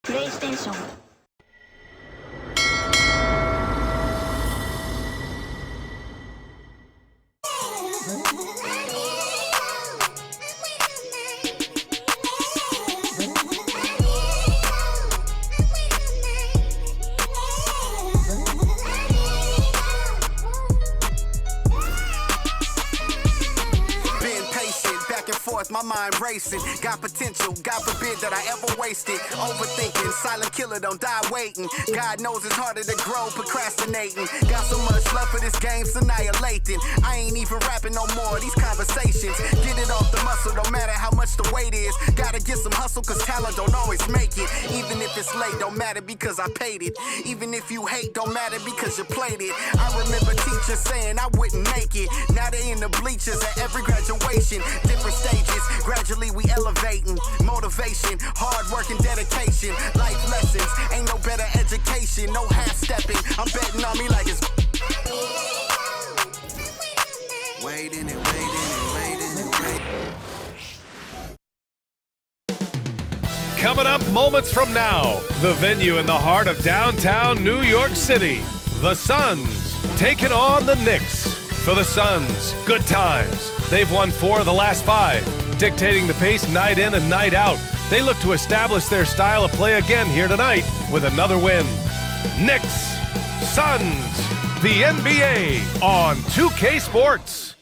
PlayStation. My mind racing, got potential, God forbid that I ever waste it. Overthinking, silent killer, don't die waiting. God knows it's harder to grow, procrastinating. Got so much love for this game, it's annihilating. I ain't even rapping no more, these conversations. Get it off the muscle, don't matter how much the weight is. Gotta get some hustle, cause talent don't always make it. Even if it's late, don't matter because I paid it. Even if you hate, don't matter because you played it. I remember teachers saying I wouldn't make it. Now they in the bleachers at every graduation. Different stages. Gradually we elevating, motivation, hard work and dedication, life lessons, ain't no better education, no half-stepping, I'm betting on me like it's waiting and waiting and waiting and waiting. Coming up moments from now, the venue in the heart of downtown New York City, the Suns taking on the Knicks. For the Suns, good times. They've won 4 of the last 5, dictating the pace night in and night out. They look to establish their style of play again here tonight with another win. Knicks, Suns, the NBA on 2K Sports.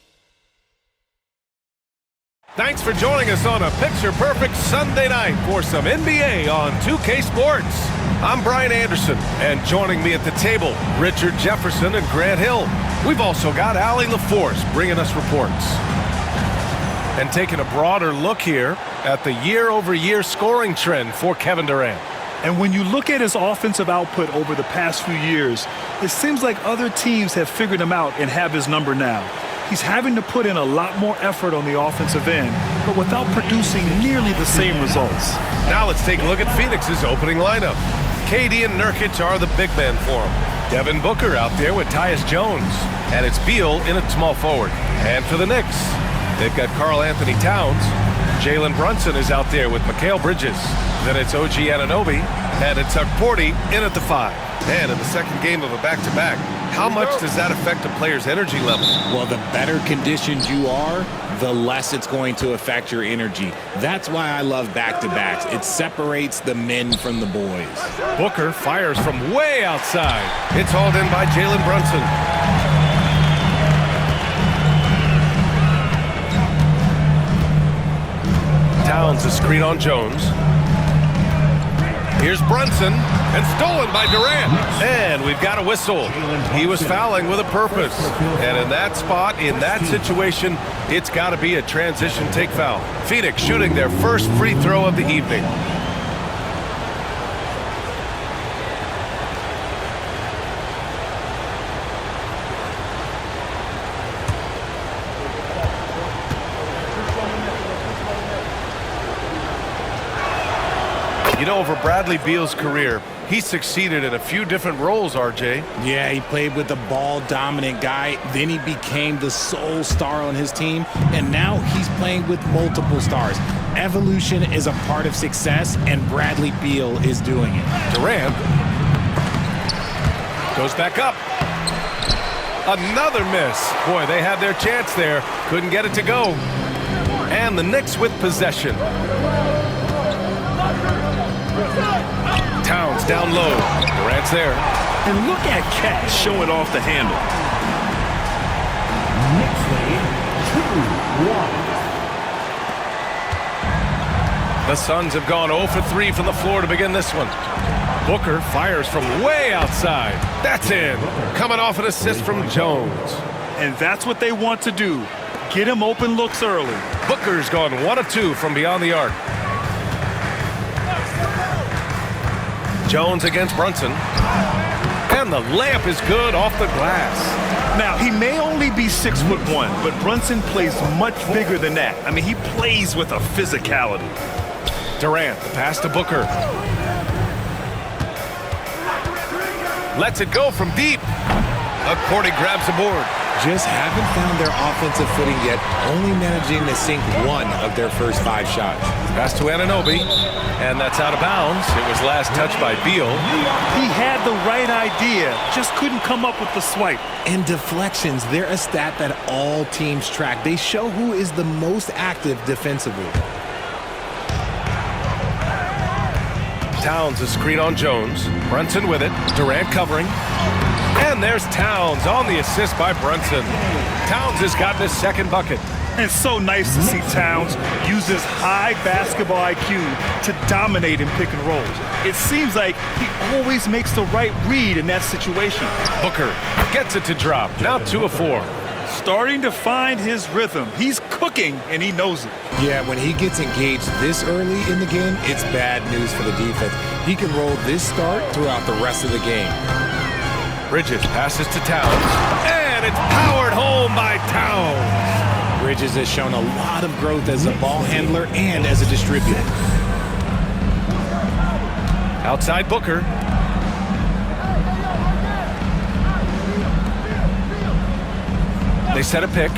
Thanks for joining us on a picture-perfect Sunday night for some NBA on 2K Sports. I'm Brian Anderson, and joining me at the table, Richard Jefferson and Grant Hill. We've also got Allie LaForce bringing us reports. And taking a broader look here at the year-over-year scoring trend for Kevin Durant. And when you look at his offensive output over the past few years, it seems like other teams have figured him out and have his number now. He's having to put in a lot more effort on the offensive end, but without producing nearly the same results. Now let's take a look at Phoenix's opening lineup. KD and Nurkic are the big men for him. Devin Booker out there with Tyus Jones. And it's Beal in at small forward. And for the Knicks, they've got Karl Anthony Towns. Jalen Brunson is out there with Mikal Bridges. Then it's OG Anunoby. And it's Porty in at the 5. And in the second game of a back-to-back, how much does that affect a player's energy level? Well, the better conditioned you are, the less it's going to affect your energy. That's why I love back-to-backs. It separates the men from the boys. Booker fires from way outside. It's hauled in by Jalen Brunson. Towns a screen on Jones. Here's Brunson, and stolen by Durant. And we've got a whistle. He was fouling with a purpose. And in that spot, in that situation, it's got to be a transition take foul. Phoenix shooting their first free throw of the evening. You know, over Bradley Beal's career, he succeeded in a few different roles, RJ. Yeah, he played with the ball-dominant guy. Then he became the sole star on his team. And now he's playing with multiple stars. Evolution is a part of success, and Bradley Beal is doing it. Durant goes back up. Another miss. Boy, they had their chance there. Couldn't get it to go. And the Knicks with possession. Towns down low. Durant's there. And look at Cat showing off the handle. Knicks lead 2-1. The Suns have gone 0 for 3 from the floor to begin this one. Booker fires from way outside. That's in. Coming off an assist from Jones. And that's what they want to do. Get him open looks early. Booker's gone 1 of 2 from beyond the arc. Jones against Brunson. And the layup is good off the glass. Now, he may only be 6'1", but Brunson plays much bigger than that. I mean, he plays with a physicality. Durant, the pass to Booker. Lets it go from deep. Cordy grabs the board. just haven't found their offensive footing yet, only managing to sink one of their first 5 shots. Pass to Anunoby, and that's out of bounds. It was last touched by Beal. He had the right idea, just couldn't come up with the swipe. And deflections, they're a stat that all teams track. They show who is the most active defensively. Towns a screen on Jones. Brunson with it. Durant covering. And there's Towns on the assist by Brunson. Towns has gotten his second bucket. It's so nice to see Towns use his high basketball IQ to dominate in pick and rolls. It seems like he always makes the right read in that situation. Booker gets it to drop. Now 2 of 4. Starting to find his rhythm. He's cooking, and he knows it. Yeah, when he gets engaged this early in the game, it's bad news for the defense. He can roll this start throughout the rest of the game. Bridges passes to Towns, and it's powered home by Towns. Bridges has shown a lot of growth as a ball handler and as a distributor. Outside Booker. They set a pick.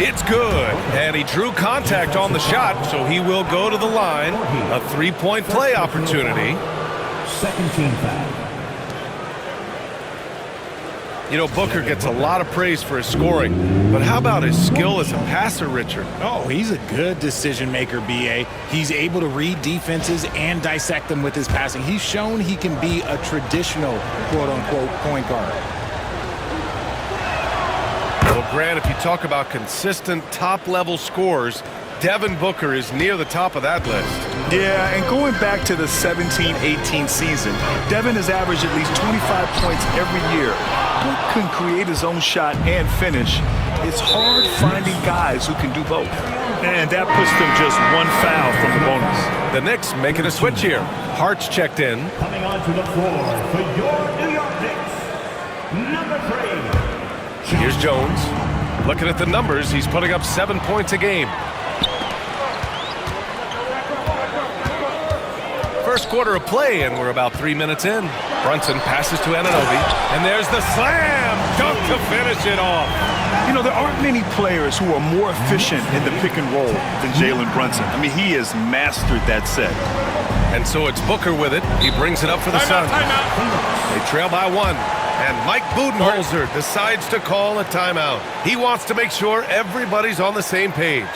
It's good. And he drew contact on the shot, so he will go to the line. A 3-point play opportunity. Second team foul. You know, Booker gets a lot of praise for his scoring, but how about his skill as a passer, Richard? Oh, he's a good decision maker, B.A. He's able to read defenses and dissect them with his passing. He's shown he can be a traditional, quote-unquote, point guard. Well, Grant, if you talk about consistent top-level scores, Devin Booker is near the top of that list. Yeah, and going back to the 17-18 season, Devin has averaged at least 25 points every year. Book can create his own shot and finish. It's hard finding guys who can do both. And that puts them just 1 foul from the bonus. The Knicks making a switch here. Hart's checked in. Coming onto the floor for your New York Knicks, number 3. Here's Jones. Looking at the numbers, he's putting up 7 points a game. First quarter of play, and we're about 3 minutes in. Brunson passes to Anunoby, and there's the slam dunk to finish it off. You know, there aren't many players who are more efficient in the pick and roll than Jalen Brunson. I mean, he has mastered that set. And so it's Booker with it. He brings it up for the Suns. They trail by 1, and Mike Budenholzer decides to call a timeout. He wants to make sure everybody's on the same page.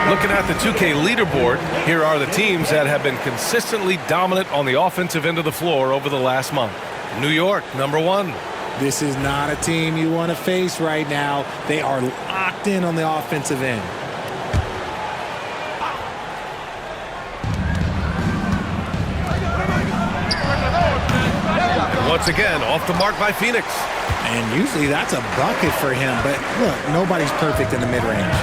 Looking at the 2K leaderboard, here are the teams that have been consistently dominant on the offensive end of the floor over the last month. New York, number 1. This is not a team you want to face right now. They are locked in on the offensive end. And once again, off the mark by Phoenix. And usually that's a bucket for him, but look, nobody's perfect in the mid-range.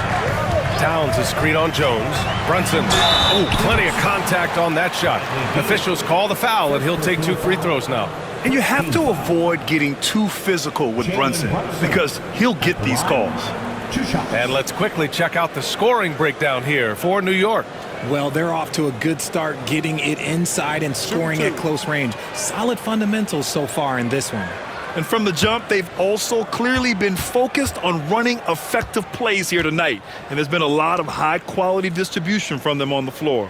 Towns a screen on Jones. Brunson. Oh, plenty of contact on that shot. Officials call the foul, and he'll take 2 free throws now. And you have to avoid getting too physical with Brunson because he'll get these calls. 2 shots. And let's quickly check out the scoring breakdown here for New York. Well, they're off to a good start getting it inside and scoring at close range. Solid fundamentals so far in this one. And from the jump, they've also clearly been focused on running effective plays here tonight. And there's been a lot of high-quality distribution from them on the floor.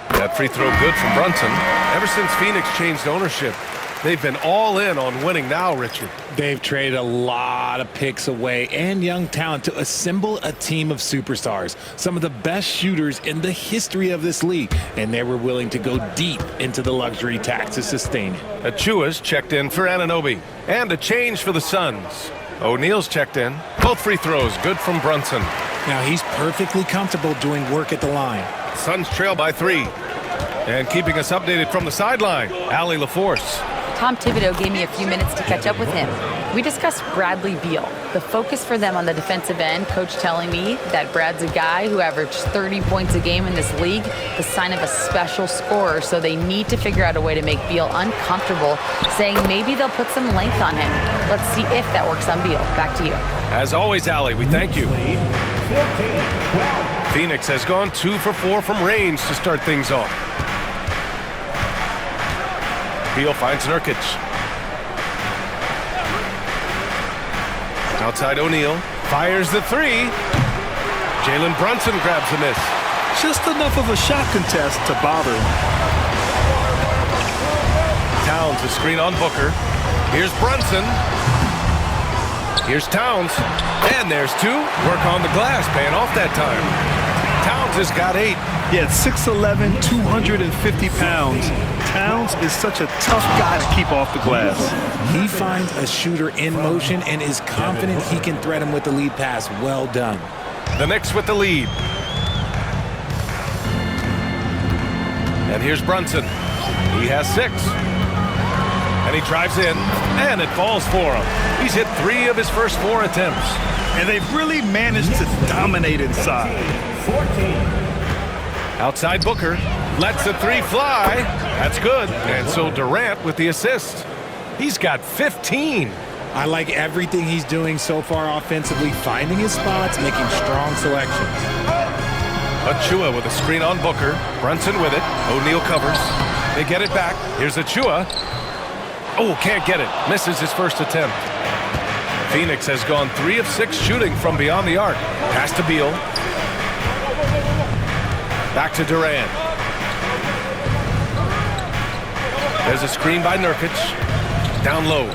That free throw good from Brunson. Ever since Phoenix changed ownership, they've been all in on winning now, Richard. They've traded a lot of picks away and young talent to assemble a team of superstars. Some of the best shooters in the history of this league. And they were willing to go deep into the luxury tax to sustain it. Achua's checked in for Anunoby. And a change for the Suns. O'Neal's checked in. Both free throws good from Brunson. Now he's perfectly comfortable doing work at the line. Suns trail by 3. And keeping us updated from the sideline, Allie LaForce. Tom Thibodeau gave me a few minutes to catch up with him. We discussed Bradley Beal. The focus for them on the defensive end, coach telling me that Brad's a guy who averaged 30 points a game in this league, the sign of a special scorer, so they need to figure out a way to make Beal uncomfortable, saying maybe they'll put some length on him. Let's see if that works on Beal. Back to you. As always, Allie, we thank you. 14-12. Phoenix has gone 2 for 4 from range to start things off. Beal finds Nurkic. Outside O'Neal, fires the 3. Jalen Brunson grabs the miss. Just enough of a shot contest to bother him. Towns a screen on Booker. Here's Brunson. Here's Towns. And there's 2. Work on the glass, paying off that time. Towns has got 8. Yeah, at 6'11", 250 pounds. Towns is such a tough guy to keep off the glass. He finds a shooter in motion and is confident he can thread him with the lead pass. Well done. The Knicks with the lead. And here's Brunson. He has 6. And he drives in, and it falls for him. He's hit 3 of his first 4 attempts. And they've really managed to dominate inside. 14. Outside Booker, lets the 3 fly. That's good. And so Durant with the assist. He's got 15. I like everything he's doing so far offensively, finding his spots, making strong selections. Achua with a screen on Booker. Brunson with it. O'Neal covers. They get it back. Here's Achua. Oh, can't get it. Misses his first attempt. Phoenix has gone 3 of 6 shooting from beyond the arc. Pass to Beal. Back to Durant. There's a screen by Nurkic. Down low.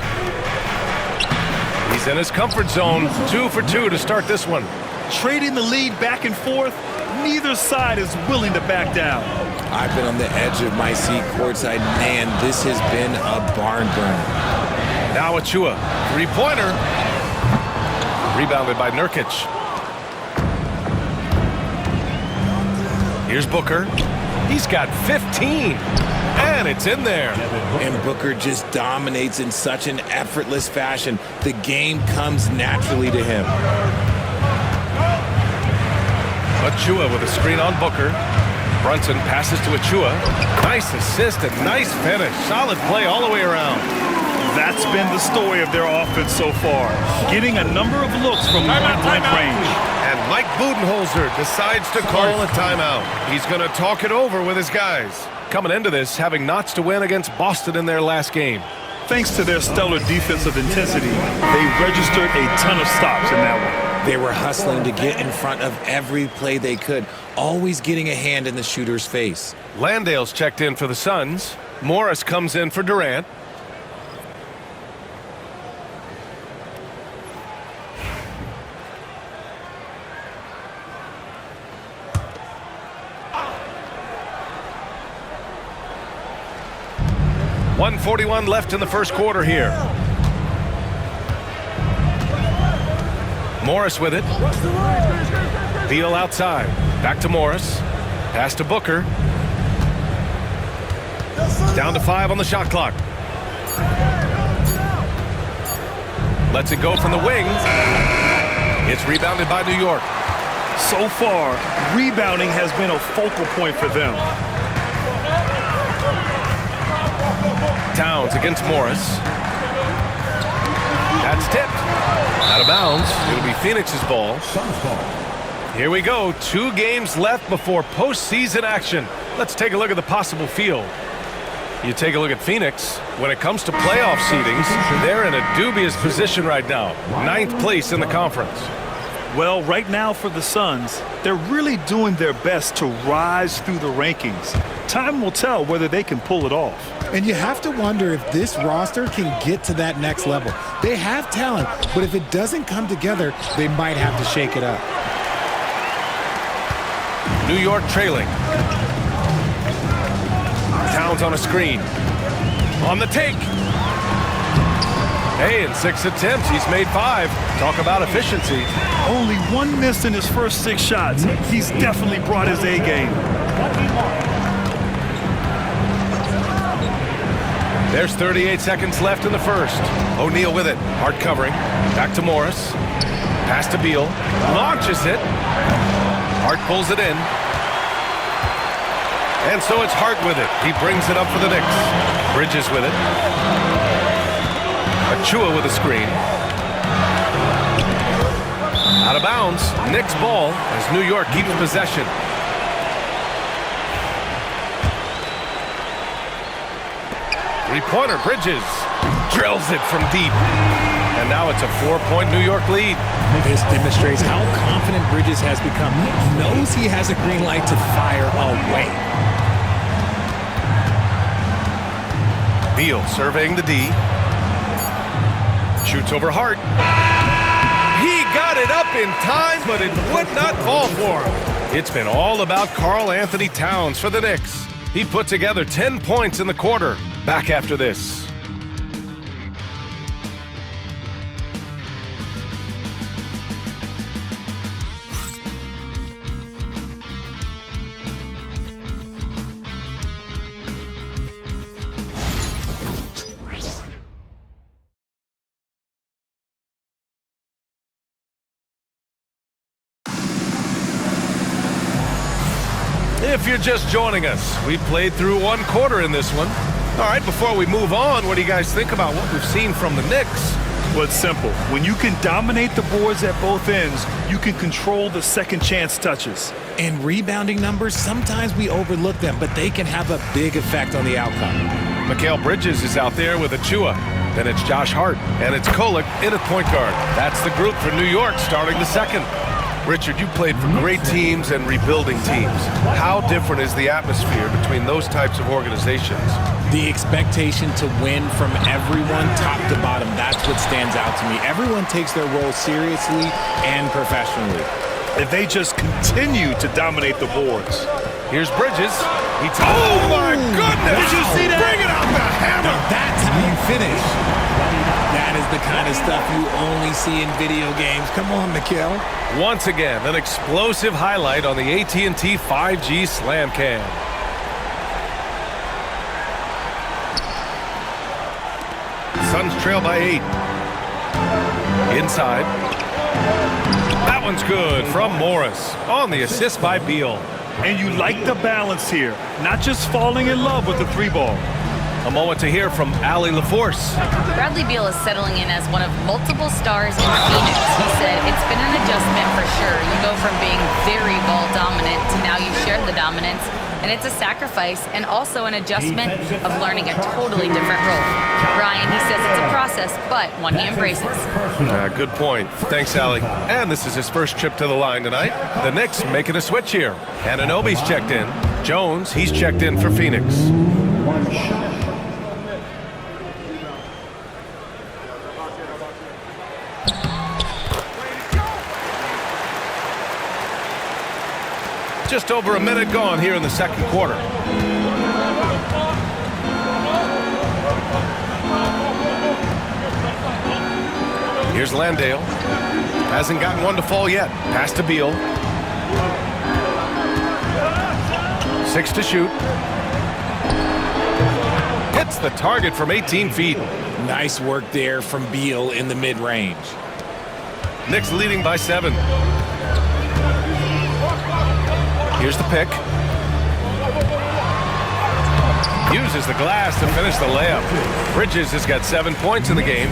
He's in his comfort zone. 2 for 2 to start this one. Trading the lead back and forth, neither side is willing to back down. I've been on the edge of my seat courtside. Man, this has been a barn burner. Now Achua. 3-pointer. Rebounded by Nurkic. Here's Booker. He's got 15. And it's in there. And Booker just dominates in such an effortless fashion. The game comes naturally to him. Achua with a screen on Booker. Brunson passes to Achua. Nice assist and nice finish. Solid play all the way around. That's been the story of their offense so far. Getting a number of looks from point-blank range. And Mike Budenholzer decides to call a timeout. He's going to talk it over with his guys. Coming into this, having knots to win against Boston in their last game. Thanks to their stellar defensive intensity, they registered a ton of stops in that one. They were hustling to get in front of every play they could, always getting a hand in the shooter's face. Landale's checked in for the Suns. Morris comes in for Durant. .141 left in the first quarter here. Morris with it. Beal outside. Back to Morris. Pass to Booker. Down to 5 on the shot clock. Lets it go from the wing. It's rebounded by New York. So far, rebounding has been a focal point for them. Towns against Morris. That's tipped. Out of bounds. It'll be Phoenix's ball. Here we go. 2 games left before postseason action. Let's take a look at the possible field. You take a look at Phoenix. When it comes to playoff seedings, they're in a dubious position right now. 9th place in the conference. Well, right now for the Suns, they're really doing their best to rise through the rankings. Time will tell whether they can pull it off. And you have to wonder if this roster can get to that next level. They have talent, but if it doesn't come together, they might have to shake it up. New York trailing. Towns on a screen. On the take. Hey, in 6 attempts, he's made 5. Talk about efficiency. Only 1 miss in his first 6 shots. He's definitely brought his A game. There's 38 seconds left in the first. O'Neal with it. Hart covering. Back to Morris. Pass to Beal. Launches it. Hart pulls it in. And so it's Hart with it. He brings it up for the Knicks. Bridges with it. Achua with a screen. Out of bounds. Knicks ball as New York keeps possession. Three-pointer, Bridges drills it from deep. And now it's a 4-point New York lead. This demonstrates how confident Bridges has become. He knows he has a green light to fire away. Beal surveying the D. Shoots over Hart. He got it up in time, but it would not fall for him. It's been all about Karl Anthony Towns for the Knicks. He put together 10 points in the quarter. Back after this. If you're just joining us, we played through one quarter in this one. All right, before we move on, what do you guys think about what we've seen from the Knicks? Well, it's simple. When you can dominate the boards at both ends, you can control the second chance touches. And rebounding numbers, sometimes we overlook them, but they can have a big effect on the outcome. Mikal Bridges is out there with Achua. Then it's Josh Hart, and it's Kolek in at point guard. That's the group for New York starting the second. Richard, you played for great teams and rebuilding teams. How different is the atmosphere between those types of organizations? The expectation to win from everyone, top to bottom, that's what stands out to me. Everyone takes their role seriously and professionally. And they just continue to dominate the boards. Here's Bridges. Oh, my goodness! Did you see that? Bring it out the hammer! Now that's how you finish. That is the kind of stuff you only see in video games. Come on, Mikal. Once again, an explosive highlight on the AT&T 5G Slam Cam. Suns trail by 8. Inside. That one's good from Morris on the assist by Beal. And you like the balance here, not just falling in love with the three ball. A moment to hear from Allie LaForce. Bradley Beal is settling in as one of multiple stars in Phoenix. He said it's been an adjustment for sure. You go from being very ball dominant to now you share the dominance, and it's a sacrifice and also an adjustment of learning a totally different role. Ryan, he says it's a process, but one he embraces. Good point. Thanks, Allie. And this is his first trip to the line tonight. The Knicks making a switch here. Anunoby's checked in. Jones, he's checked in for Phoenix. One shot. Just over a minute gone here in the second quarter. Here's Landale. Hasn't gotten one to fall yet. Pass to Beal. 6 to shoot. Hits the target from 18 feet. Nice work there from Beal in the mid-range. Knicks leading by 7. Here's the pick. Uses the glass to finish the layup. Bridges has got 7 points in the game.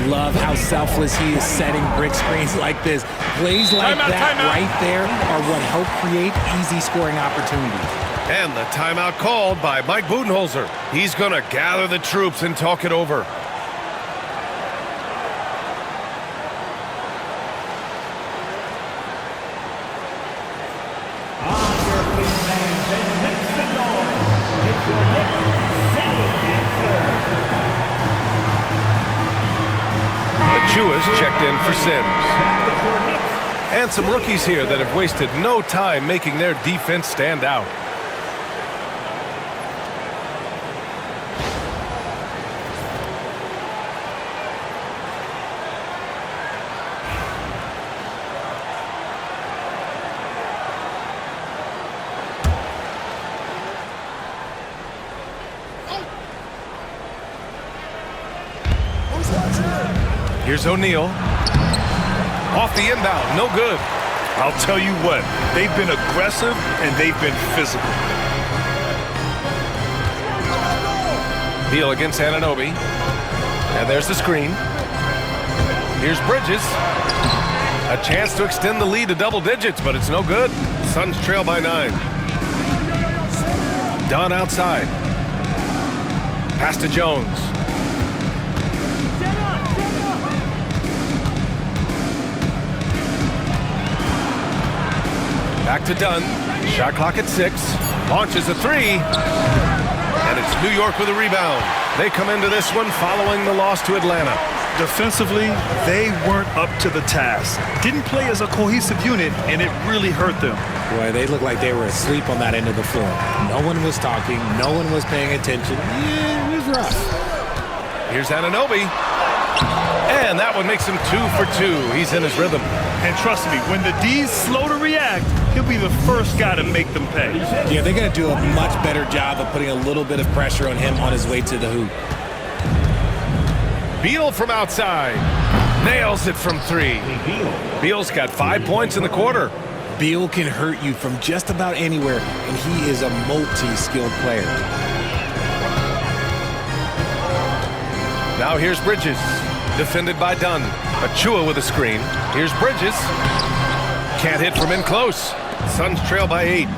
Love how selfless he is setting brick screens like this. Plays like that right there are what help create easy scoring opportunities. And the timeout called by Mike Budenholzer. He's going to gather the troops and talk it over. Achua's checked in for Sims. And some rookies here that have wasted no time making their defense stand out. Here's O'Neal. Off the inbound, no good. I'll tell you what, they've been aggressive and they've been physical. Beal against Anunoby. And there's the screen. Here's Bridges. A chance to extend the lead to double digits, but it's no good. Suns trail by 9. Dunn outside. Pass to Jones. Back to Dunn. Shot clock at 6. Launches a 3. And it's New York with a rebound. They come into this one following the loss to Atlanta. Defensively, they weren't up to the task. Didn't play as a cohesive unit, and it really hurt them. Boy, they looked like they were asleep on that end of the floor. No one was talking. No one was paying attention. Yeah, it was rough. Here's Anunoby. And that one makes him 2 for 2. He's in his rhythm. And trust me, when the D's slow to react, he'll be the first guy to make them pay. Yeah, they're going to do a much better job of putting a little bit of pressure on him on his way to the hoop. Beal from outside. Nails it from 3. Beal's got 5 points in the quarter. Beal can hurt you from just about anywhere, and he is a multi-skilled player. Now here's Bridges. Defended by Dunn. Achua with a screen. Here's Bridges. Can't hit from in close. Suns trail by 8.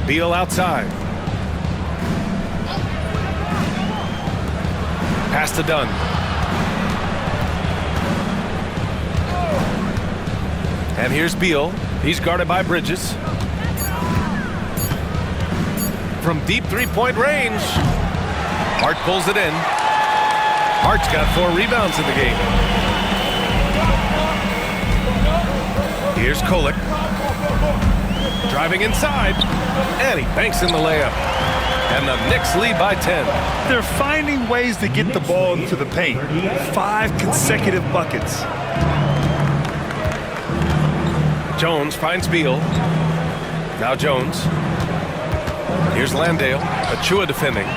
Beal outside. Pass to Dunn. And here's Beal. He's guarded by Bridges. From deep three-point range. Hart pulls it in. Hart's got 4 rebounds in the game. Here's Kolek. Driving inside. And he banks in the layup. And the Knicks lead by 10. They're finding ways to get the ball into the paint. 5 consecutive buckets. Jones finds Beal. Now Jones. Here's Landale. Achua defending.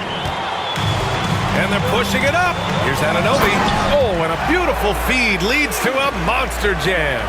And they're pushing it up. Here's Anunoby. Oh, and a beautiful feed leads to a monster jam.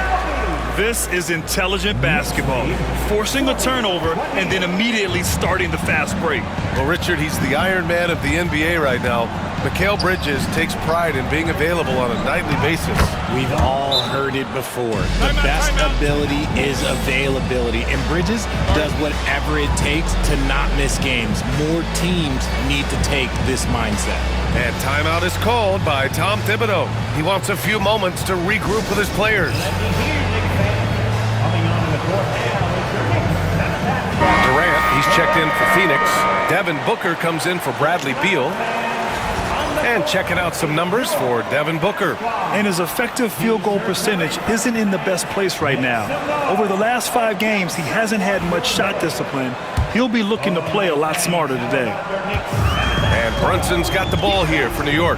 This is intelligent basketball. Forcing a turnover and then immediately starting the fast break. Well, Richard, he's the Iron Man of the NBA right now. Mikal Bridges takes pride in being available on a nightly basis. We've all heard it before. The best ability is availability, and Bridges does whatever it takes to not miss games. More teams need to take this mindset. And timeout is called by Tom Thibodeau. He wants a few moments to regroup with his players. Durant, he's checked in for Phoenix. Devin Booker comes in for Bradley Beal. And checking out some numbers for Devin Booker. And his effective field goal percentage isn't in the best place right now. Over the last 5 games, he hasn't had much shot discipline. He'll be looking to play a lot smarter today. And Brunson's got the ball here for New York.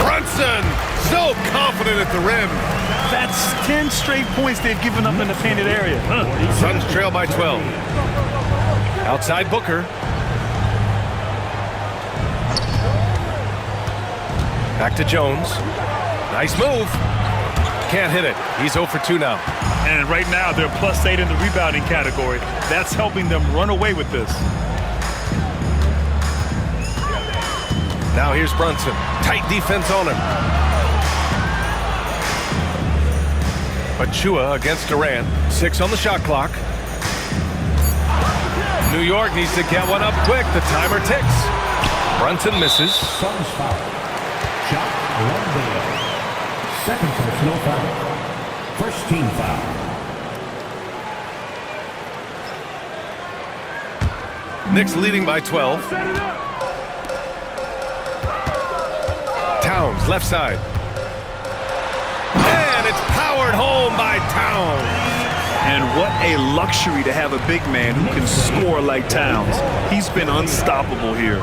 Brunson, so confident at the rim. That's 10 straight points they've given up in the painted area. Suns trail by 12. Outside Booker. Back to Jones. Nice move. Can't hit it. He's 0 for 2 now. And right now, they're +8 in the rebounding category. That's helping them run away with this. Now here's Brunson. Tight defense on him. Achua against Durant. 6 on the shot clock. New York needs to get one up quick. The timer ticks. Brunson misses. Suns foul. Shot, Landale. Second personal foul. First team foul. Knicks leading by 12. Towns, left side. And it's powered home by Towns. And what a luxury to have a big man who can score like Towns. He's been unstoppable here.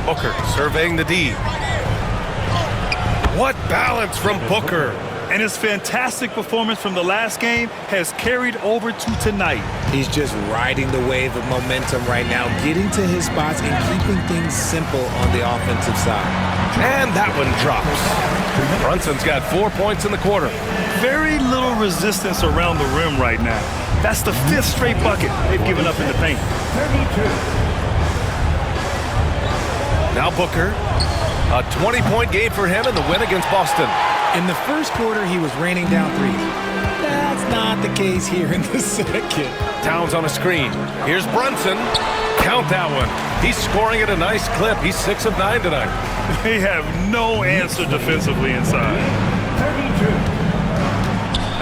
Booker surveying the D. What balance from Booker. And his fantastic performance from the last game has carried over to tonight. He's just riding the wave of momentum right now, getting to his spots and keeping things simple on the offensive side. And that one drops. Brunson's got 4 points in the quarter. Very little resistance around the rim right now. That's the 5th straight bucket they've given up in the paint. 32. Now Booker. A 20-point game for him in the win against Boston. In the first quarter, he was raining down threes. That's not the case here in the second. Towns on a screen. Here's Brunson. Count that one. He's scoring at a nice clip. He's 6 of 9 tonight. They have no answer defensively inside. 32.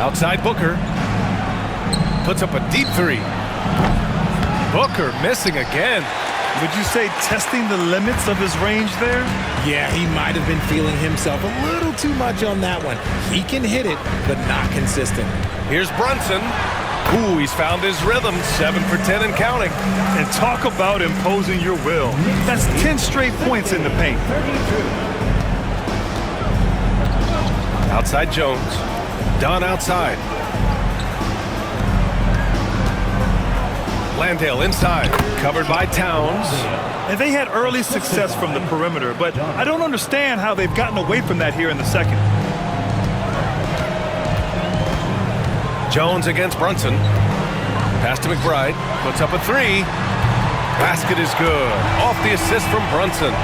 Outside Booker. Puts up a deep three. Booker missing again. Would you say testing the limits of his range there? Yeah, he might have been feeling himself a little too much on that one. He can hit it, but not consistent. Here's Brunson. Ooh, he's found his rhythm. 7 for 10 and counting. And talk about imposing your will. That's 10 straight points in the paint. 32. Outside Jones. Dunn outside. Landale inside. Covered by Towns. And they had early success from the perimeter, but I don't understand how they've gotten away from that here in the second. Jones against Brunson. Pass to McBride. Puts up a three. Basket is good. Off the assist from Brunson.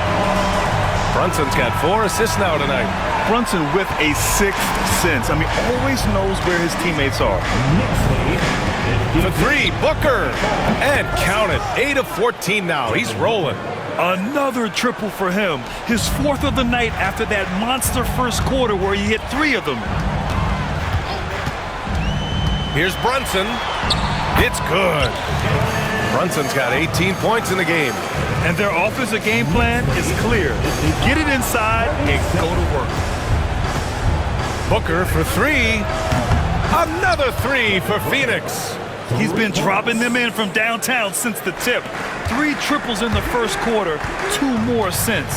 Brunson's got 4 assists now tonight. Brunson with a 6th sense. I mean, always knows where his teammates are. Knicks lead. For 3, Booker. And count it. 8 of 14 now. He's rolling. Another triple for him. His 4th of the night after that monster first quarter where he hit 3 of them. Here's Brunson. It's good. Brunson's got 18 points in the game. And their offensive game plan is clear. Get it inside and go to work. Booker for 3. Another 3 for Phoenix. He's been dropping them in from downtown since the tip. 3 triples in the first quarter, 2 more since.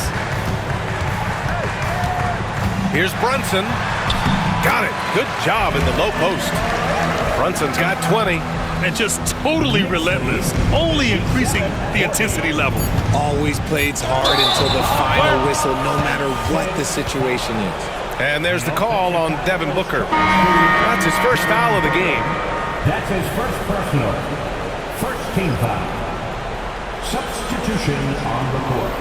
Here's Brunson. Got it. Good job in the low post. Brunson's got 20. And just totally relentless, only increasing the intensity level. Always plays hard until the final whistle, no matter what the situation is. And there's the call on Devin Booker. That's his first foul of the game. That's his first personal. First team foul. Substitution on the court.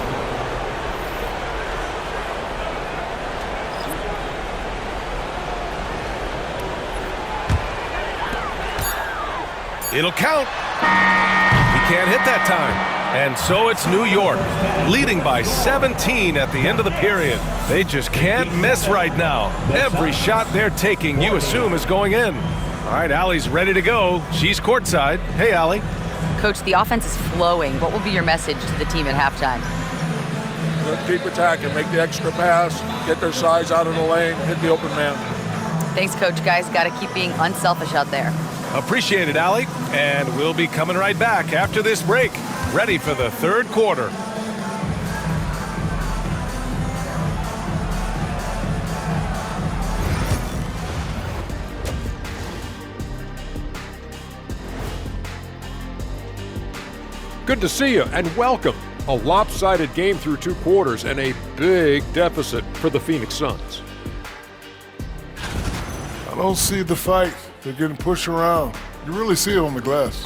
It'll count. He can't hit that time. And so it's New York, leading by 17 at the end of the period. They just can't miss right now. Every shot they're taking, you assume, is going in. All right, Allie's ready to go. She's courtside. Hey, Allie. Coach, the offense is flowing. What will be your message to the team at halftime? Keep attacking, make the extra pass, get their size out of the lane, hit the open man. Thanks, Coach. Guys, got to keep being unselfish out there. Appreciate it, Allie. And we'll be coming right back after this break, ready for the third quarter. Good to see you and welcome. A lopsided game through 2 quarters and a big deficit for the Phoenix Suns. I don't see the fight. They're getting pushed around. You really see it on the glass.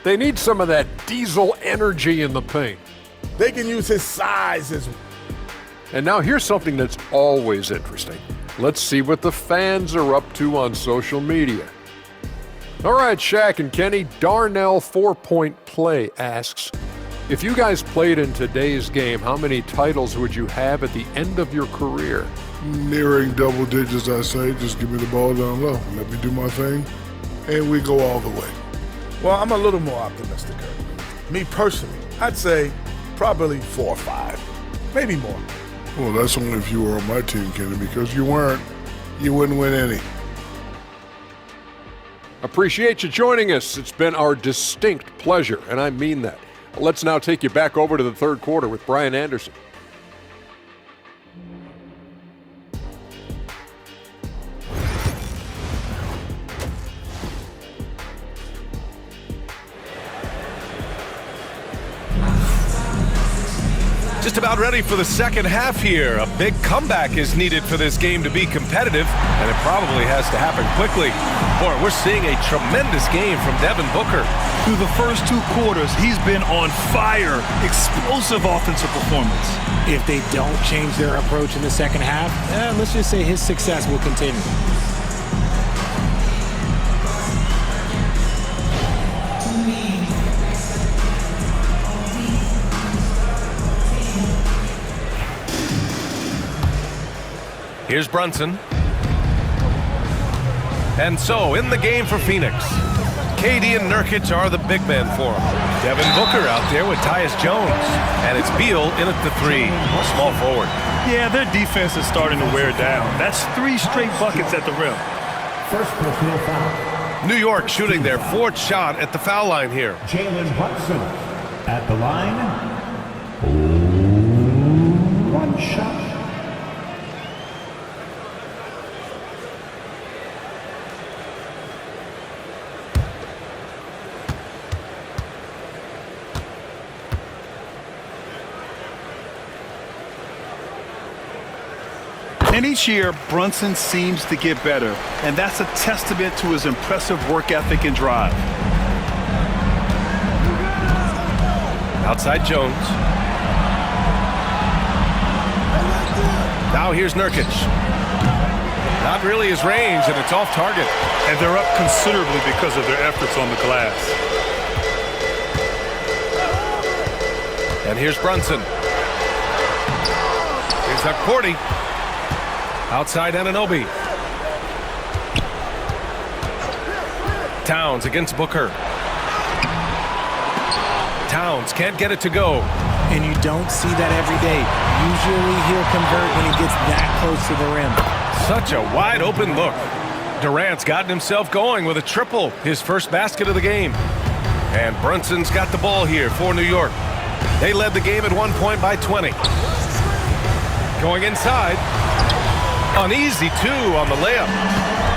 They need some of that diesel energy in the paint. They can use his size as well. And now here's something that's always interesting. Let's see what the fans are up to on social media. All right, Shaq and Kenny, Darnell 4-Point Play asks, if you guys played in today's game, how many titles would you have at the end of your career? Nearing double digits, I say. Just give me the ball down low. Let me do my thing, and we go all the way. Well, I'm a little more optimistic. Me personally, I'd say probably 4 or 5, maybe more. Well, that's only if you were on my team, Kenny, because you weren't. You wouldn't win any. Appreciate you joining us. It's been our distinct pleasure, and I mean that. Let's now take you back over to the third quarter with Brian Anderson. just about ready for the second half here. A big comeback is needed for this game to be competitive, and it probably has to happen quickly. Boy, we're seeing a tremendous game from Devin Booker. Through the first 2 quarters, he's been on fire. Explosive offensive performance. If they don't change their approach in the second half, let's just say his success will continue. Here's Brunson. And so, in the game for Phoenix, KD and Nurkic are the big men for him. Devin Booker out there with Tyus Jones. And it's Beal in at the 3, small forward. Yeah, their defense is starting to wear down. That's 3 straight buckets at the rim. First personal foul. New York shooting their 4th shot at the foul line here. Jalen Brunson at the line. 1 shot. And each year, Brunson seems to get better, and that's a testament to his impressive work ethic and drive. Outside Jones. Now here's Nurkic. Not really his range, and it's off target. And they're up considerably because of their efforts on the glass. And here's Brunson. Here's Hukporti. Outside Anunoby. Towns against Booker. Towns can't get it to go. And you don't see that every day. Usually he'll convert when he gets that close to the rim. Such a wide open look. Durant's gotten himself going with a triple, his first basket of the game. And Brunson's got the ball here for New York. They led the game at one point by 20. Going inside. An easy 2 on the layup.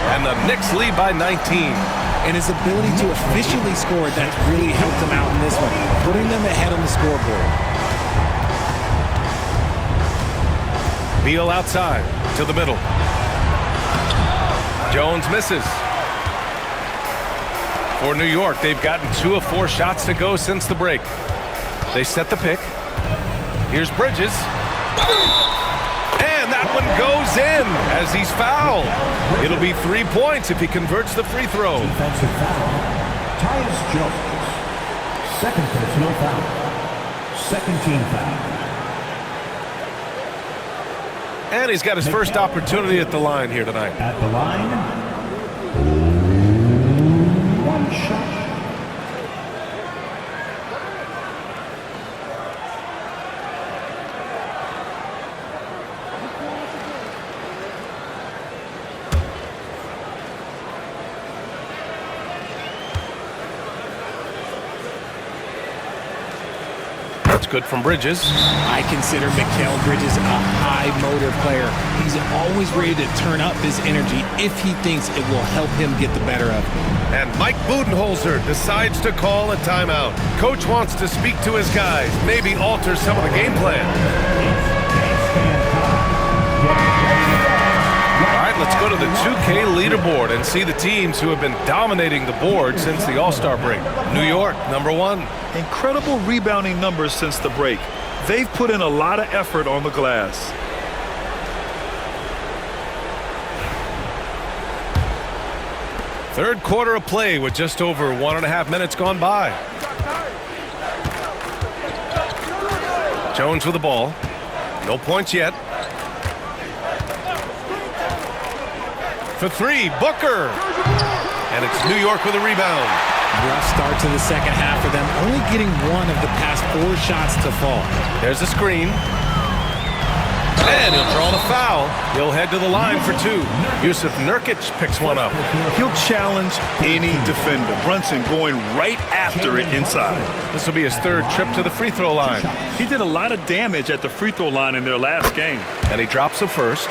And the Knicks lead by 19. And his ability to efficiently score, that's really helped him out in this one, putting them ahead on the scoreboard. Beal outside to the middle. Jones misses. For New York, they've gotten 2 of 4 shots to go since the break. They set the pick. Here's Bridges. And that one goes in as he's fouled. It'll be 3 points if he converts the free throw. Defensive foul. Tyus Jones. Second personal foul. Second team foul. And he's got his first opportunity at the line here tonight. At the line. 1 shot. That's good from Bridges. I consider Mikal Bridges a high motor player. He's always ready to turn up his energy if he thinks it will help him get the better of him. And Mike Budenholzer decides to call a timeout. Coach wants to speak to his guys, maybe alter some of the game plan. All right, let's go to the 2K leaderboard and see the teams who have been dominating the board since the All-Star break. New York, number 1. Incredible rebounding numbers since the break. They've put in a lot of effort on the glass. Third quarter of play with just over 1.5 minutes gone by. Jones with the ball. No points yet. For 3, Booker. And it's New York with a rebound. Rough start to the second half for them, only getting 1 of the past 4 shots to fall. There's the screen. And he'll draw the foul. He'll head to the line for 2. Yusuf Nurkic picks one up. He'll challenge any defender. Brunson going right after it inside. This will be his 3rd trip to the free throw line. He did a lot of damage at the free throw line in their last game. And he drops the first.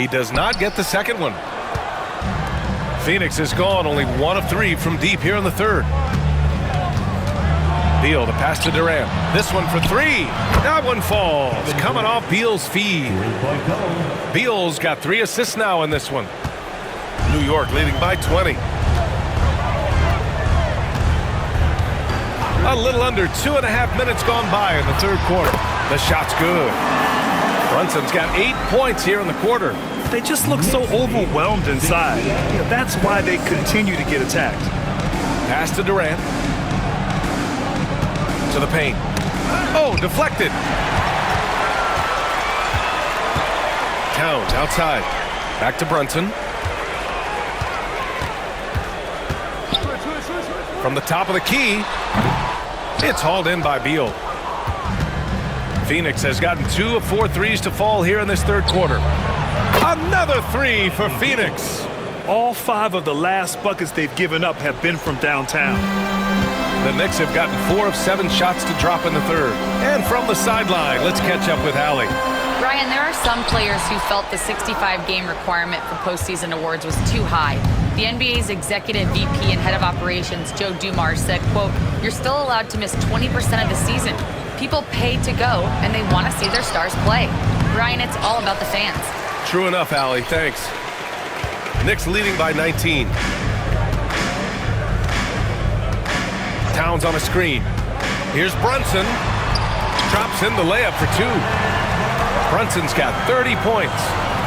He does not get the second one. Phoenix is gone only 1 of 3 from deep here in the third. Beal, the pass to Durant. This one for 3. That one falls. Coming off Beal's feed. Beal's got 3 assists now in this one. New York leading by 20. A little under 2.5 minutes gone by in the third quarter. The shot's good. Brunson's got 8 points here in the quarter. They just look so overwhelmed inside. That's why they continue to get attacked. Pass to Durant. To the paint. Oh, deflected. Towns outside. Back to Brunson. From the top of the key. It's hauled in by Beal. Phoenix has gotten 2 of 4 threes to fall here in this third quarter. Another 3 for Phoenix. All 5 of the last buckets they've given up have been from downtown. The Knicks have gotten 4 of 7 shots to drop in the third. And from the sideline, let's catch up with Allie. Ryan, there are some players who felt the 65-game requirement for postseason awards was too high. The NBA's executive VP and head of operations, Joe Dumars, said, quote, "You're still allowed to miss 20% of the season. People pay to go, and they want to see their stars play." Ryan, it's all about the fans. True enough, Allie. Thanks. Knicks leading by 19. Towns on a screen. Here's Brunson. Drops in the layup for 2. Brunson's got 30 points.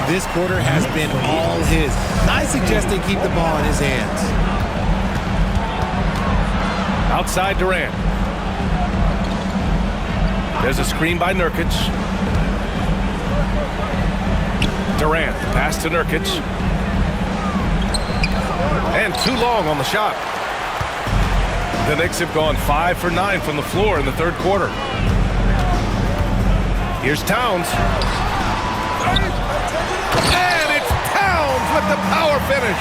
This quarter has been all his. I suggest they keep the ball in his hands. Outside Durant. There's a screen by Nurkic. Durant, pass to Nurkic. And too long on the shot. The Knicks have gone 5 for 9 from the floor in the third quarter. Here's Towns. And it's Towns with the power finish.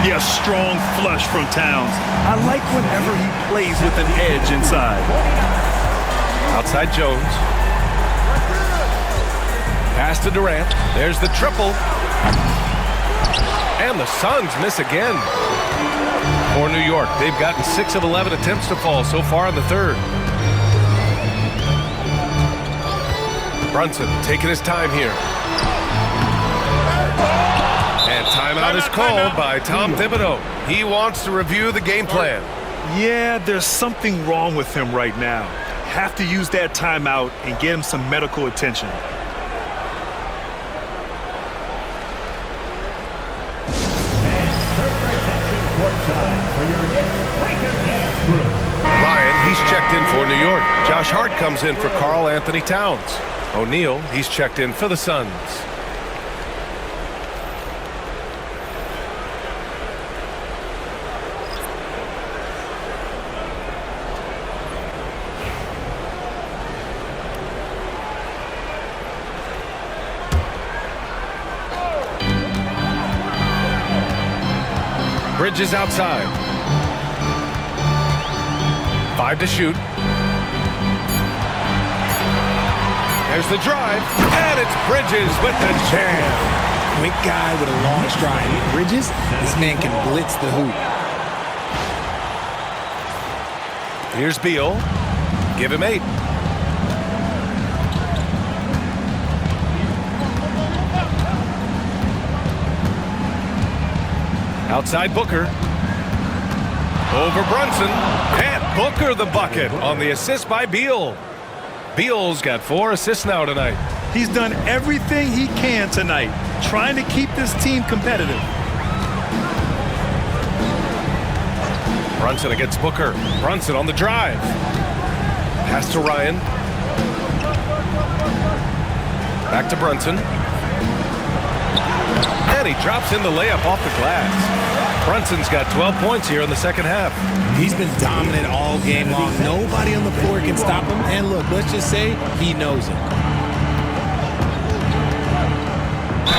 Yeah, strong flush from Towns. I like whenever he plays with an edge inside. Outside Jones. Pass to Durant. There's the triple. And the Suns miss again. For New York, they've gotten 6 of 11 attempts to fall so far in the third. Brunson taking his time here. And timeout is called by Tom Thibodeau. He wants to review the game plan. Yeah, there's something wrong with him right now. Have to use that timeout and get him some medical attention. Ryan, he's checked in for New York. Josh Hart comes in for Karl Anthony Towns. O'Neal, he's checked in for the Suns. Bridges outside. 5 to shoot. There's the drive, and it's Bridges with the jam. Quick guy with a long stride. Bridges, this man can blitz the hoop. Here's Beal. Give him 8. Outside Booker. Over Brunson. And Booker the bucket on the assist by Beal. Beal's got 4 assists now tonight. He's done everything he can tonight, trying to keep this team competitive. Brunson against Booker. Brunson on the drive. Pass to Ryan. Back to Brunson. And he drops in the layup off the glass. Brunson's got 12 points here in the second half. He's been dominant all game long. Nobody on the floor can stop him. And look, let's just say he knows it.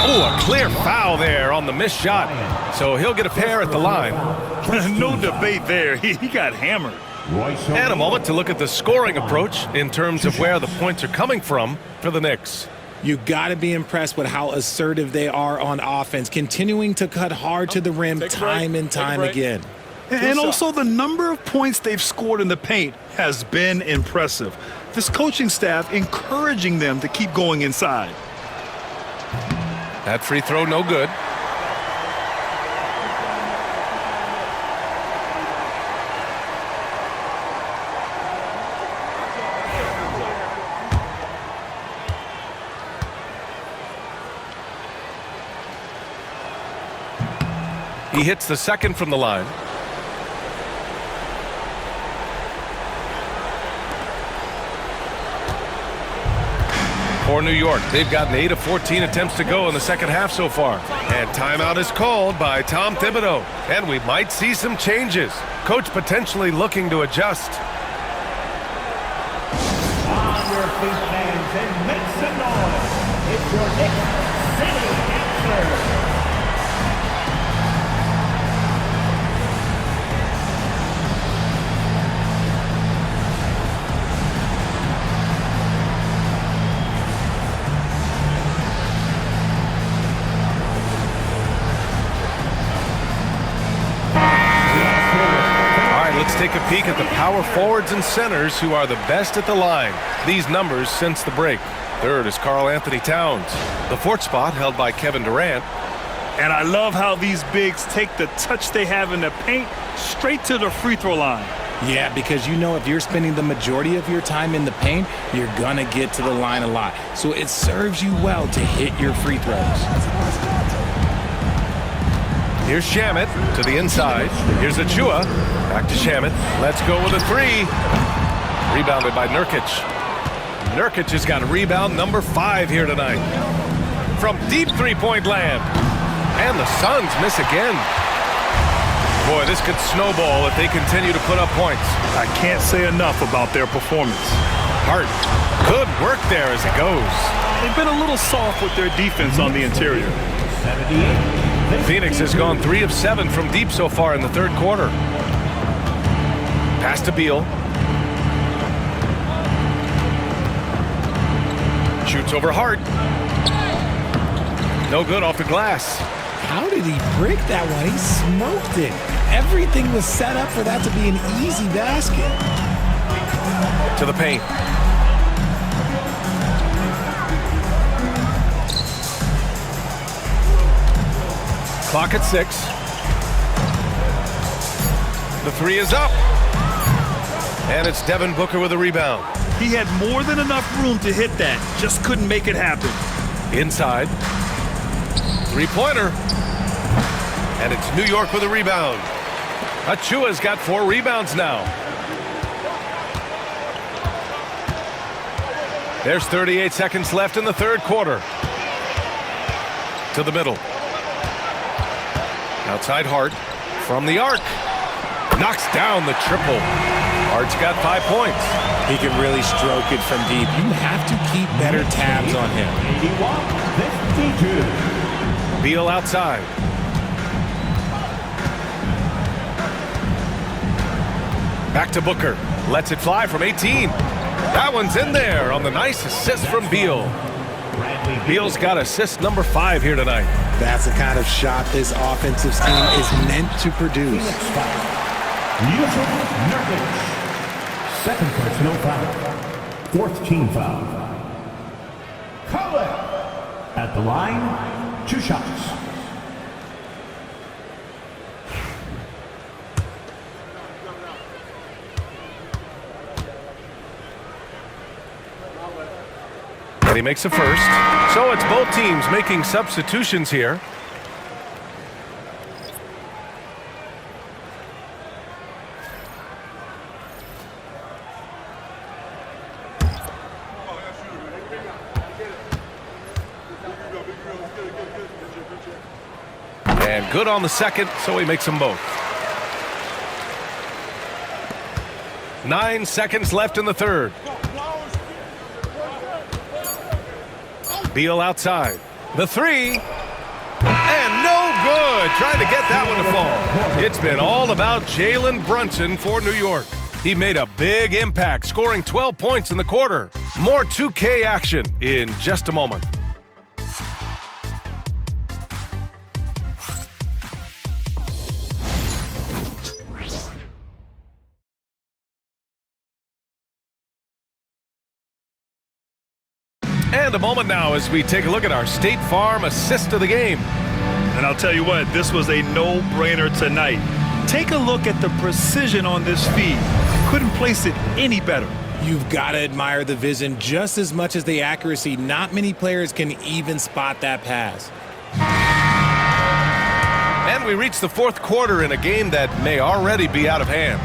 Oh, a clear foul there on the missed shot. So he'll get a pair at the line. No debate there. He got hammered. And a moment to look at the scoring approach in terms of where the points are coming from for the Knicks. You got to be impressed with how assertive they are on offense, continuing to cut hard to the rim time and time again. And also the number of points they've scored in the paint has been impressive. This coaching staff encouraging them to keep going inside. That free throw no good. He hits the second from the line. For New York, they've gotten 8 of 14 attempts to go in the second half so far. And timeout is called by Tom Thibodeau. And we might see some changes. Coach potentially looking to adjust. On your feet, fans, and make some noise. It's your Knicks City answer. Let's take a peek at the power forwards and centers who are the best at the line. These numbers since the break. Third is Karl Anthony Towns. The fourth spot held by Kevin Durant. And I love how these bigs take the touch they have in the paint straight to the free throw line. Yeah, because you know if you're spending the majority of your time in the paint, you're going to get to the line a lot. So it serves you well to hit your free throws. Here's Shamet to the inside. Here's Achua. Back to Shamet. Let's go with a three. Rebounded by Nurkic. Nurkic has got rebound number 5 here tonight. From deep three-point land. And the Suns miss again. Boy, this could snowball if they continue to put up points. I can't say enough about their performance. Hart. Good work there as it goes. They've been a little soft with their defense on the interior. 78. Phoenix has gone 3 of 7 from deep so far in the third quarter. Pass to Beal. Shoots over Hart. No good off the glass. How did he break that one? He smoked it. Everything was set up for that to be an easy basket. To the paint. Clock at 6. The three is up. And it's Devin Booker with a rebound. He had more than enough room to hit that. Just couldn't make it happen. Inside. Three-pointer. And it's New York with a rebound. Achua's got 4 rebounds now. There's 38 seconds left in the third quarter. To the middle. Outside Hart. From the arc. Knocks down the triple. Hart's got 5 points. He can really stroke it from deep. You have to keep better tabs on him. 81-52. Beal outside. Back to Booker. Lets it fly from 18. That one's in there on the nice assist from Beal. Beal's got assist number 5 here tonight. That's the kind of shot this offensive scheme is meant to produce. Nurkic. Second personal foul. Fourth team foul. Call it. At the line, 2 shots. And he makes a first. So it's both teams making substitutions here. And good on the second, so he makes them both. 9 seconds left in the third. Beal outside. The three. And no good. Trying to get that one to fall. It's been all about Jalen Brunson for New York. He made a big impact, scoring 12 points in the quarter. More 2K action in just a moment. And a moment now as we take a look at our State Farm assist of the game. And I'll tell you what, this was a no-brainer tonight. Take a look at the precision on this feed. Couldn't place it any better. You've got to admire the vision just as much as the accuracy. Not many players can even spot that pass. And we reach the fourth quarter in a game that may already be out of hand.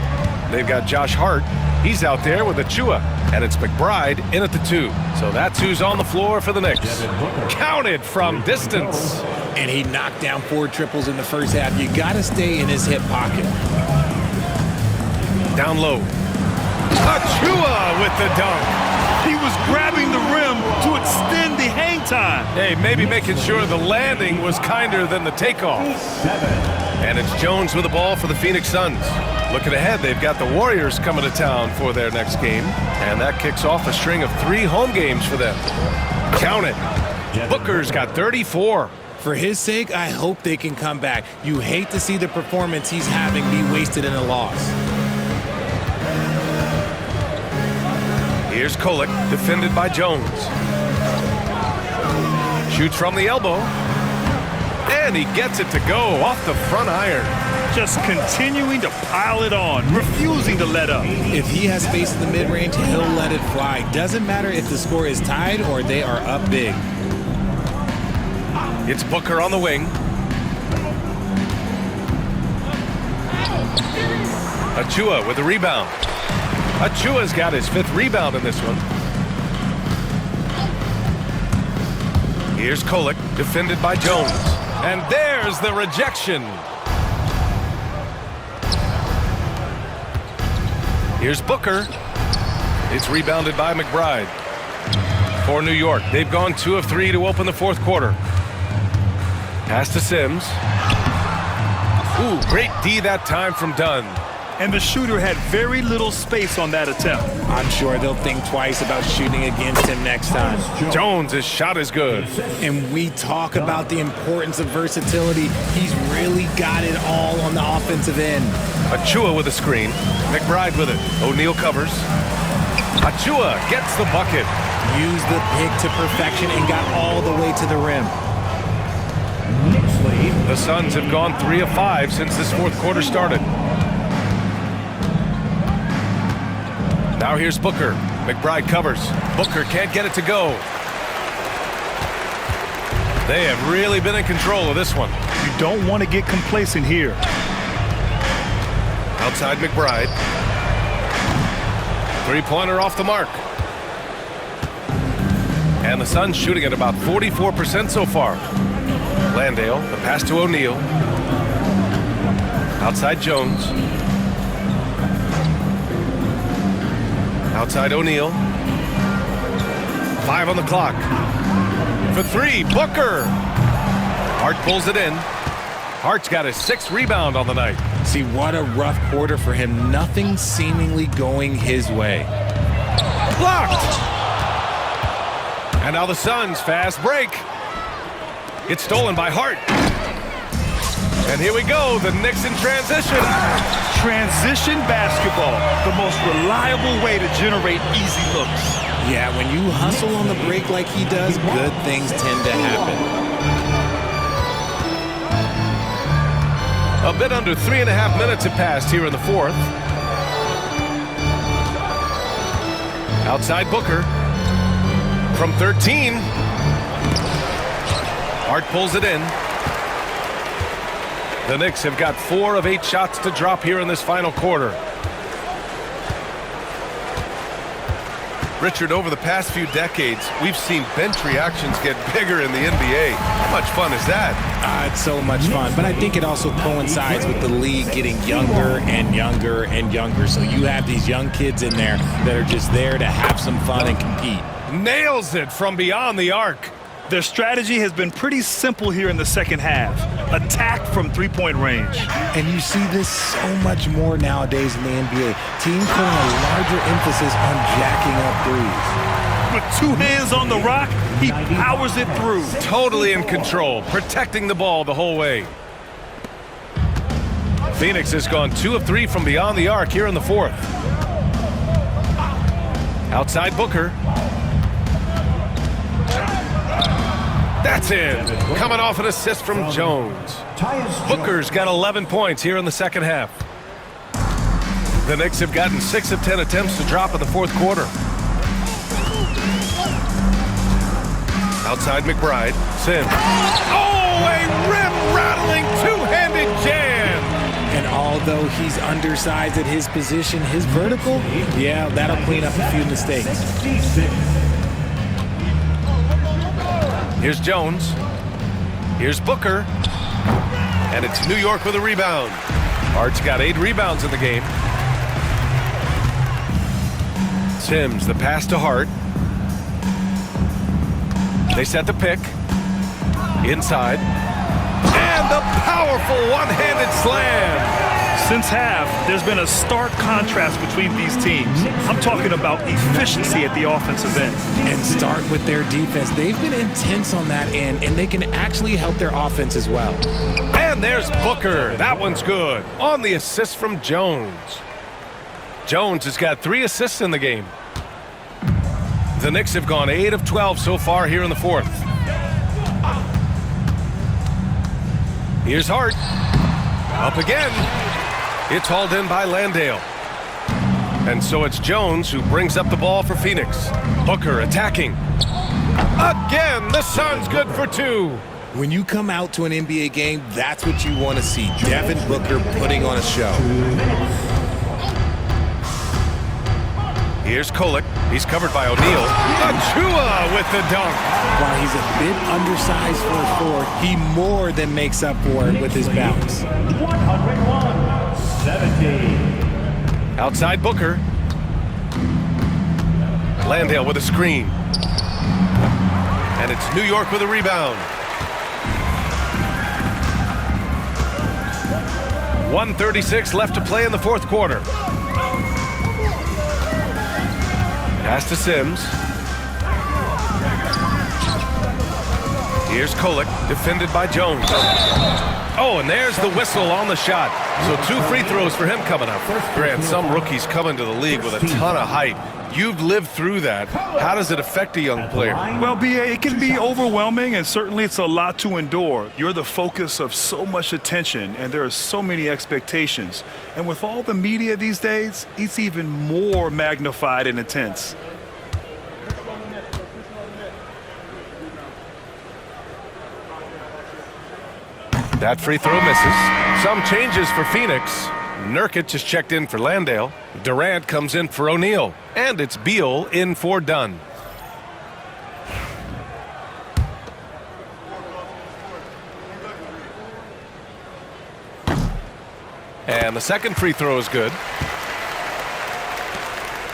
They've got Josh Hart. He's out there with Achua, and it's McBride in at the 2. So that's who's on the floor for the Knicks. Counted from distance. And he knocked down 4 triples in the first half. You got to stay in his hip pocket. Down low. Achua with the dunk. He was grabbing the rim to extend the hang time. Hey, maybe making sure the landing was kinder than the takeoff. And it's Jones with the ball for the Phoenix Suns. Looking ahead, they've got the Warriors coming to town for their next game. And that kicks off a string of 3 home games for them. Count it. Booker's got 34. For his sake, I hope they can come back. You hate to see the performance he's having be wasted in a loss. Here's Kolek, defended by Jones. Shoots from the elbow. And he gets it to go off the front iron. Just continuing to pile it on, refusing to let up. If he has space in the mid-range, he'll let it fly. Doesn't matter if the score is tied or they are up big. It's Booker on the wing. Achua with the rebound. Achua's got his 5th rebound in this one. Here's Kolek, defended by Jones. And there's the rejection. Here's Booker. It's rebounded by McBride. For New York, they've gone 2 of 3 to open the fourth quarter. Pass to Sims. Ooh, great D that time from Dunn. And the shooter had very little space on that attempt. I'm sure they'll think twice about shooting against him next time. Jones' shot is good. And we talk about the importance of versatility. He's really got it all on the offensive end. Achua with a screen. McBride with it. O'Neal covers. Achua gets the bucket. Used the pick to perfection and got all the way to the rim. The Suns have gone 3 of 5 since this fourth quarter started. Now here's Booker. McBride covers. Booker can't get it to go. They have really been in control of this one. You don't want to get complacent here. Outside McBride. 3-pointer off the mark. And the Suns shooting at about 44% so far. Landale, the pass to O'Neal. Outside Jones. Outside O'Neal. 5 on the clock. For 3, Booker. Hart pulls it in. Hart's got his 6th rebound on the night. See, what a rough quarter for him. Nothing seemingly going his way. Blocked! And now the Suns fast break. It's stolen by Hart. And here we go, the Knicks in transition. Transition basketball, the most reliable way to generate easy looks. Yeah, when you hustle on the break like he does, good things tend to happen. A bit under 3.5 minutes have passed here in the fourth. Outside Booker. From 13. Hart pulls it in. The Knicks have got 4 of 8 shots to drop here in this final quarter. Richard, over the past few decades, we've seen bench reactions get bigger in the NBA. How much fun is that? It's so much fun, but I think it also coincides with the league getting younger and younger and younger. So you have these young kids in there that are just there to have some fun and compete. Nails it from beyond the arc. Their strategy has been pretty simple here in the second half. Attack from 3-point range. And you see this so much more nowadays in the NBA. Teams putting a larger emphasis on jacking up threes. With 2 hands on the rock, he powers it through. Totally in control, protecting the ball the whole way. Phoenix has gone 2 of 3 from beyond the arc here in the fourth. Outside Booker. That's in. Coming off an assist from Jones. Booker's got 11 points here in the second half. The Knicks have gotten 6 of 10 attempts to drop in the fourth quarter. Outside McBride. Sims. Oh, a rim-rattling two-handed jam. And although he's undersized at his position, his vertical, yeah, that'll clean up a few mistakes. Here's Jones. Here's Booker. And it's New York with a rebound. Hart's got 8 rebounds in the game. Sims, the pass to Hart. They set the pick. Inside. And the powerful one-handed slam. Since half, there's been a stark contrast between these teams. I'm talking about efficiency at the offensive end. And start with their defense. They've been intense on that end, and they can actually help their offense as well. And there's Booker. That one's good. On the assist from Jones. Jones has got 3 assists in the game. The Knicks have gone 8 of 12 so far here in the fourth. Here's Hart. Up again. It's hauled in by Landale. And so it's Jones who brings up the ball for Phoenix. Booker attacking. Again, the Suns good for 2. When you come out to an NBA game, that's what you want to see. Devin Booker putting on a show. Here's Kolek. He's covered by O'Neal. Achua with the dunk. While he's a bit undersized for a forward, he more than makes up for it with his bounce. 101-70. Outside Booker. Landale with a screen. And it's New York with a rebound. 1:36 left to play in the fourth quarter. Pass to Sims. Here's Kolek, defended by Jones. Oh, and there's the whistle on the shot. So 2 free throws for him coming up. Grant, some rookies come into the league with a ton of height. You've lived through that. How does it affect a young player? Well, B.A., it can be overwhelming, and certainly it's a lot to endure. You're the focus of so much attention, and there are so many expectations. And with all the media these days, it's even more magnified and intense. That free throw misses. Some changes for Phoenix. Nurkic is checked in for Landale. Durant comes in for O'Neal. And it's Beal in for Dunn. And the second free throw is good.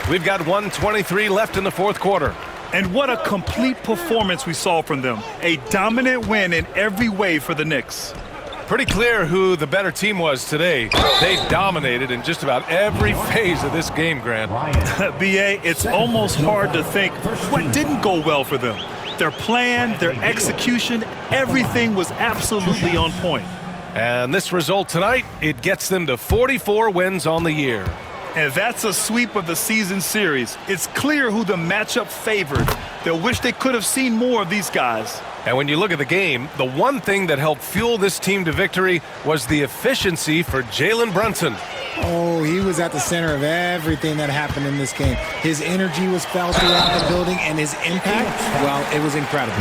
We've got 1:23 left in the fourth quarter. And what a complete performance we saw from them. A dominant win in every way for the Knicks. Pretty clear who the better team was today. They dominated in just about every phase of this game, Grant. B.A., it's almost hard to think what didn't go well for them. Their plan, their execution, everything was absolutely on point. And this result tonight, it gets them to 44 wins on the year. And that's a sweep of the season series. It's clear who the matchup favored. They'll wish they could have seen more of these guys. And when you look at the game, the one thing that helped fuel this team to victory was the efficiency for Jalen Brunson. Oh, he was at the center of everything that happened in this game. His energy was felt throughout the building, and his impact, well, it was incredible.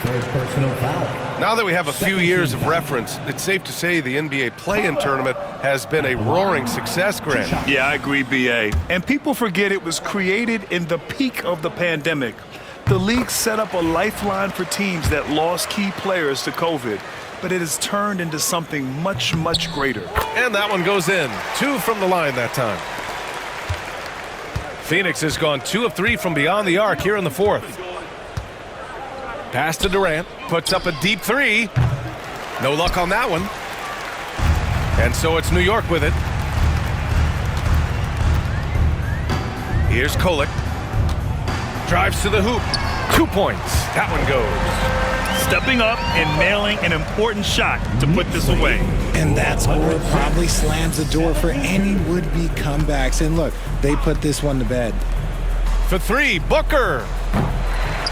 Third personal foul. Now that we have a few years of reference, it's safe to say the NBA play-in tournament has been a roaring success, Grant. Yeah, I agree, B.A. And people forget it was created in the peak of the pandemic. The league set up a lifeline for teams that lost key players to COVID, but it has turned into something much, much greater. And that one goes in. 2 from the line that time. Phoenix has gone 2 of 3 from beyond the arc here in the fourth. Pass to Durant, puts up a deep 3. No luck on that one. And so it's New York with it. Here's Kolek. Drives to the hoop. 2 points. That one goes. Stepping up and nailing an important shot to put this away. And that score probably slams the door for any would-be comebacks. And look, they put this one to bed. For three, Booker.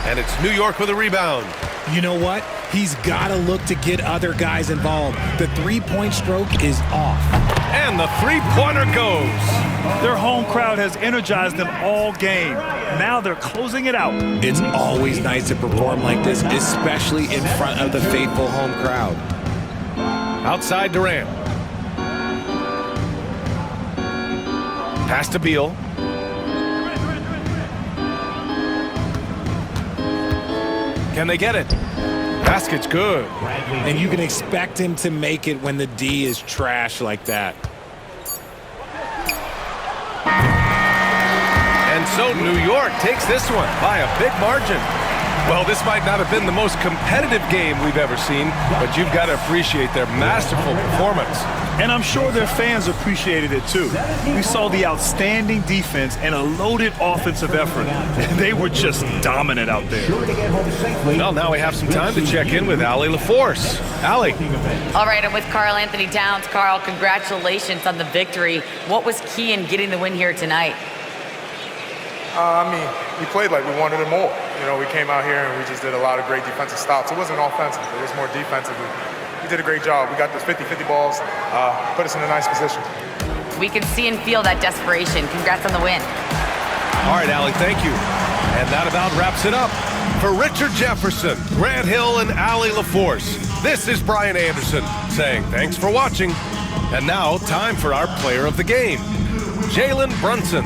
And it's New York with a rebound. You know what? He's got to look to get other guys involved. The three-point stroke is off. And the three-pointer goes. Their home crowd has energized them all game. Now they're closing it out. It's always nice to perform like this, especially in front of the faithful home crowd. Outside Durant. Pass to Beal. Can they get it? Basket's good. And you can expect him to make it when the D is trash like that. And so New York takes this one by a big margin. Well, this might not have been the most competitive game we've ever seen, but you've got to appreciate their masterful performance. And I'm sure their fans appreciated it too. We saw the outstanding defense and a loaded offensive effort. They were just dominant out there. Well, now we have some time to check in with Allie LaForce. Allie. All right, I'm with Karl Anthony Towns. Karl, congratulations on the victory. What was key in getting the win here tonight? We played like we wanted it more. You know, we came out here and we just did a lot of great defensive stops. It wasn't offensive. It was more defensive. We did a great job. We got those 50-50 balls, put us in a nice position. We can see and feel that desperation. Congrats on the win. All right, Allie, thank you. And that about wraps it up. For Richard Jefferson, Grant Hill, and Allie LaForce, this is Brian Anderson saying thanks for watching. And now, time for our player of the game, Jalen Brunson.